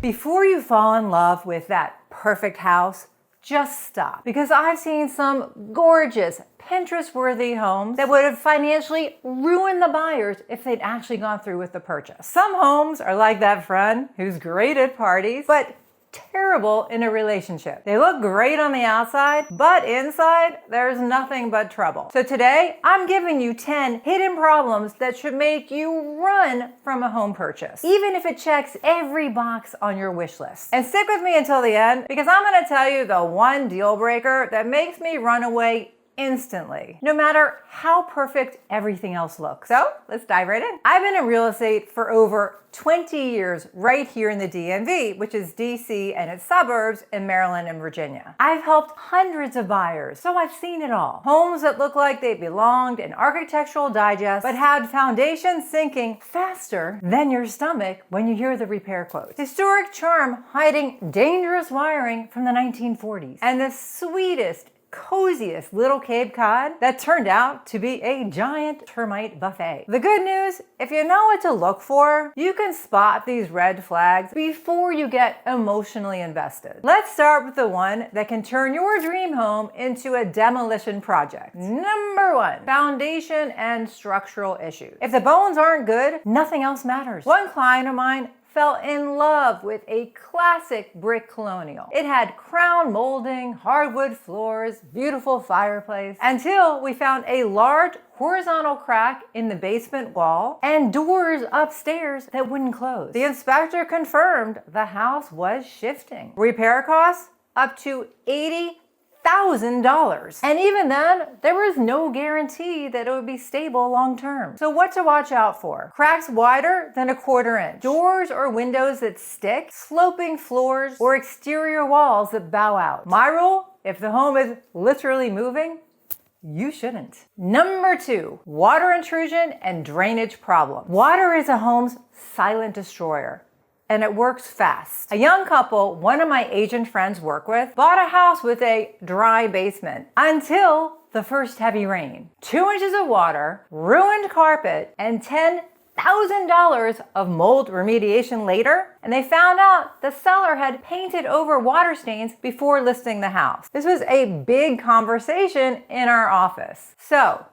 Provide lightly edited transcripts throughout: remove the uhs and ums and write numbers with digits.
Before you fall in love with that perfect house, just stop. Because I've seen some gorgeous, Pinterest-worthy homes that would have financially ruined the buyers if they'd actually gone through with the purchase. Some homes are like that friend who's great at parties, but terrible in a relationship. They look great on the outside, but inside, there's nothing but trouble. So today, I'm giving you 10 hidden problems that should make you run from a home purchase, even if it checks every box on your wish list. And stick with me until the end, because I'm gonna tell you the one deal breaker that makes me run away instantly, no matter how perfect everything else looks. So let's dive right in. I've been in real estate for over 20 years right here in the DMV, which is DC and its suburbs in Maryland and Virginia. I've helped hundreds of buyers, so I've seen it all. Homes that look like they belonged in Architectural Digest, but had foundations sinking faster than your stomach when you hear the repair quotes. Historic charm hiding dangerous wiring from the 1940s. And the sweetest, coziest little Cape Cod that turned out to be a giant termite buffet. The good news, if you know what to look for, you can spot these red flags before you get emotionally invested. Let's start with the one that can turn your dream home into a demolition project. Number 1, foundation and structural issues. If the bones aren't good, nothing else matters. One client of mine fell in love with a classic brick colonial. It had crown molding, hardwood floors, beautiful fireplace, until we found a large horizontal crack in the basement wall and doors upstairs that wouldn't close. The inspector confirmed the house was shifting. Repair costs up to $80,000. And even then, there was no guarantee that it would be stable long term. So what to watch out for? Cracks wider than 1/4 inch, doors or windows that stick, sloping floors, or exterior walls that bow out. My rule, if the home is literally moving, you shouldn't. Number 2, water intrusion and drainage problem. Water is a home's silent destroyer, and it works fast. A young couple one of my agent friends work with bought a house with a dry basement until the first heavy rain. 2 inches of water, ruined carpet, and $10,000 of mold remediation later, and they found out the seller had painted over water stains before listing the house. This was a big conversation in our office. So,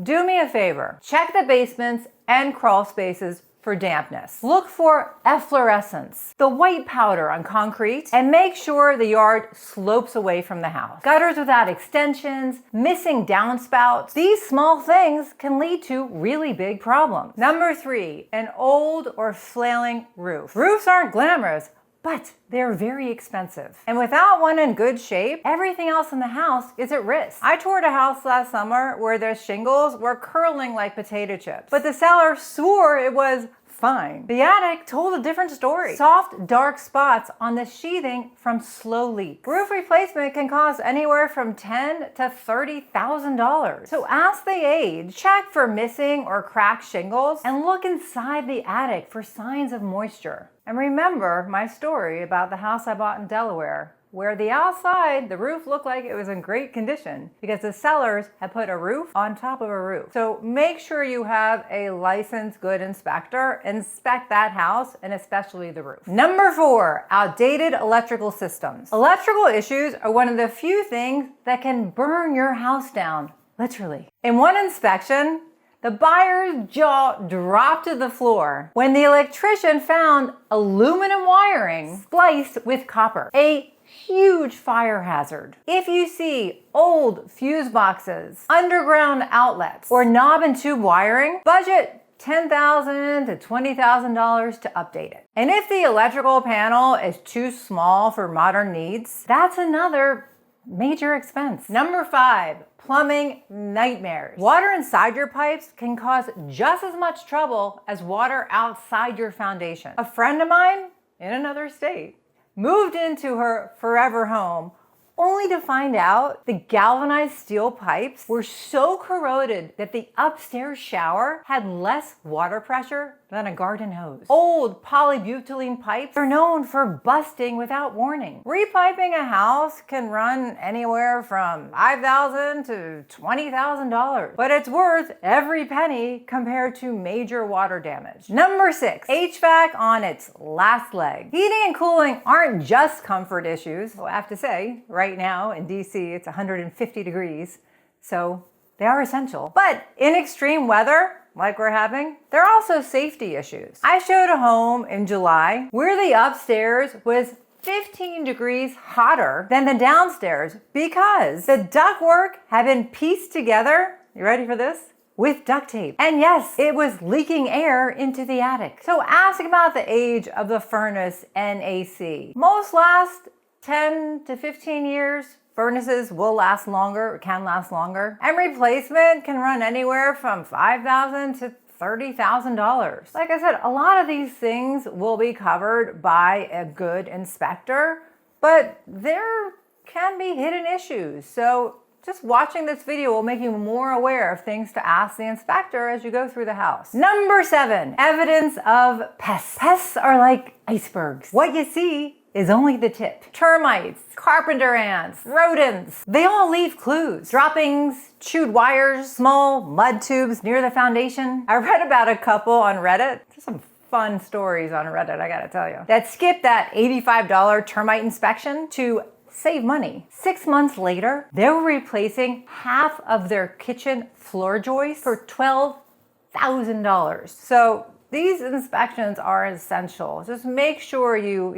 do me a favor, check the basements and crawl spaces for dampness. Look for efflorescence, the white powder on concrete, and make sure the yard slopes away from the house. Gutters without extensions, missing downspouts, these small things can lead to really big problems. Number 3, an old or flailing roof. Roofs aren't glamorous, but they're very expensive. And without one in good shape, everything else in the house is at risk. I toured a house last summer where the shingles were curling like potato chips, but the seller swore it was fine. The attic told a different story. Soft, dark spots on the sheathing from slow leaks. Roof replacement can cost anywhere from $10,000 to $30,000. So ask the age, check for missing or cracked shingles, and look inside the attic for signs of moisture. And remember my story about the house I bought in Delaware, where the outside, the roof looked like it was in great condition because the sellers had put a roof on top of a roof. So make sure you have a licensed good inspector inspect that house, and especially the roof. Number 4, outdated electrical systems. Electrical issues are one of the few things that can burn your house down, literally. In one inspection, the buyer's jaw dropped to the floor when the electrician found aluminum wiring spliced with copper, a huge fire hazard. If you see old fuse boxes, underground outlets, or knob and tube wiring, budget $10,000 to $20,000 to update it. And if the electrical panel is too small for modern needs, that's another major expense. Number 5, plumbing nightmares. Water inside your pipes can cause just as much trouble as water outside your foundation. A friend of mine in another state moved into her forever home only to find out the galvanized steel pipes were so corroded that the upstairs shower had less water pressure than than a garden hose. Old polybutylene pipes are known for busting without warning. Repiping a house can run anywhere from $5,000 to $20,000, but it's worth every penny compared to major water damage. Number 6, HVAC on its last leg. Heating and cooling aren't just comfort issues. Well, I have to say, right now in DC, it's 150 degrees, so they are essential. But in extreme weather, like we're having, there are also safety issues. I showed a home in July where the upstairs was 15 degrees hotter than the downstairs because the ductwork had been pieced together, you ready for this? With duct tape. And yes, it was leaking air into the attic. So ask about the age of the furnace and AC. Most last 10 to 15 years. Furnaces will last longer, can last longer. And replacement can run anywhere from $5,000 to $30,000. Like I said, a lot of these things will be covered by a good inspector, but there can be hidden issues. So just watching this video will make you more aware of things to ask the inspector as you go through the house. Number 7, evidence of pests. Pests are like icebergs. What you see is only the tip. Termites, carpenter ants, rodents, they all leave clues. Droppings, chewed wires, small mud tubes near the foundation. I read about a couple on Reddit. There's some fun stories on Reddit, I gotta tell you, that skipped that $85 termite inspection to save money. 6 months later, they were replacing half of their kitchen floor joists for $12,000. So these inspections are essential. Just make sure you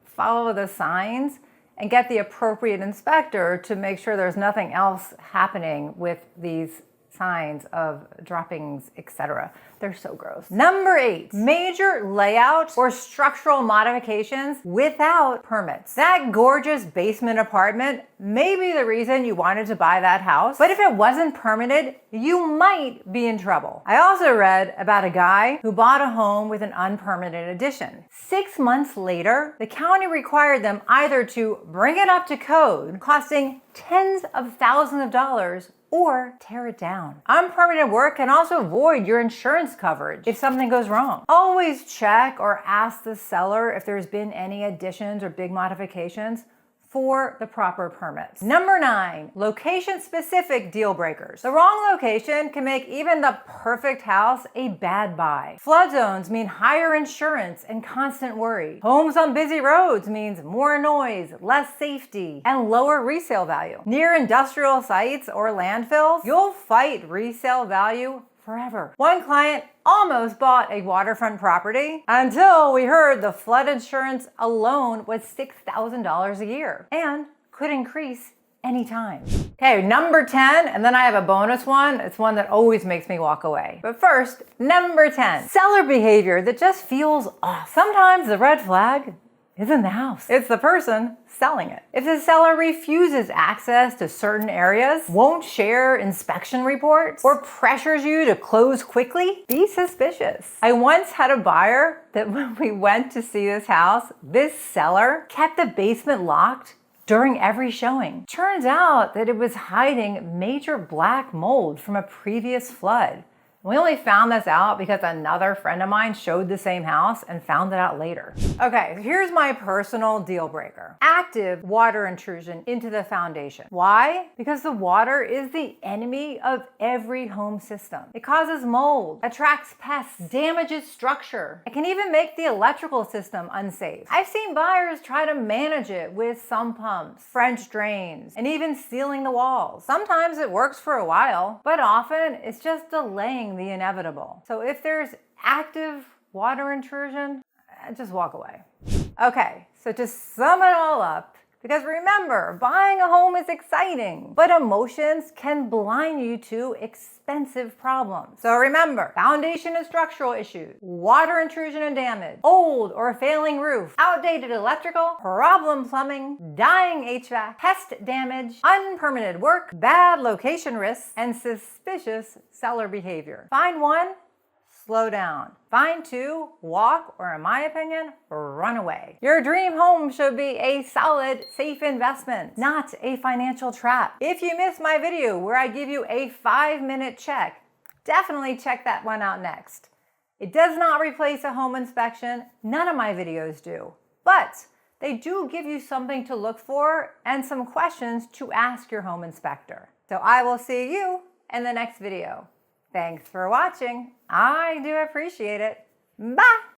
follow the signs and get the appropriate inspector to make sure there's nothing else happening with these signs of droppings, etc. They're so gross. Number 8, major layout or structural modifications without permits. That gorgeous basement apartment may be the reason you wanted to buy that house, but if it wasn't permitted, you might be in trouble. I also read about a guy who bought a home with an unpermitted addition. 6 months later, the county required them either to bring it up to code, costing tens of thousands of dollars, or tear it down. Unpermitted work can also void your insurance coverage if something goes wrong. Always check or ask the seller if there's been any additions or big modifications for the proper permits. Number 9, location-specific deal breakers. The wrong location can make even the perfect house a bad buy. Flood zones mean higher insurance and constant worry. Homes on busy roads means more noise, less safety, and lower resale value. Near industrial sites or landfills, you'll fight resale value forever. One client almost bought a waterfront property until we heard the flood insurance alone was $6,000 a year and could increase anytime. Okay, number 10, and then I have a bonus one. It's one that always makes me walk away. But first, number 10, seller behavior that just feels off. Sometimes the red flag isn't the house, it's the person selling it. If the seller refuses access to certain areas, won't share inspection reports, or pressures you to close quickly, be suspicious. I once had a buyer that when we went to see this house, this seller kept the basement locked during every showing. Turns out that it was hiding major black mold from a previous flood. We only found this out because another friend of mine showed the same house and found it out later. Okay, so here's my personal deal breaker. Active water intrusion into the foundation. Why? Because the water is the enemy of every home system. It causes mold, attracts pests, damages structure. It can even make the electrical system unsafe. I've seen buyers try to manage it with sump pumps, French drains, and even sealing the walls. Sometimes it works for a while, but often it's just delaying the inevitable. So if there's active water intrusion, just walk away. Okay, so to sum it all up, because remember, buying a home is exciting, but emotions can blind you to expensive problems. So remember, foundation and structural issues, water intrusion and damage, old or failing roof, outdated electrical, problem plumbing, dying HVAC, pest damage, unpermitted work, bad location risks, and suspicious seller behavior. Find one, slow down. Find two, walk, or in my opinion, run away. Your dream home should be a solid, safe investment, not a financial trap. If you missed my video where I give you a 5-minute check, definitely check that one out next. It does not replace a home inspection. None of my videos do. But they do give you something to look for and some questions to ask your home inspector. So I will see you in the next video. Thanks for watching. I do appreciate it. Bye!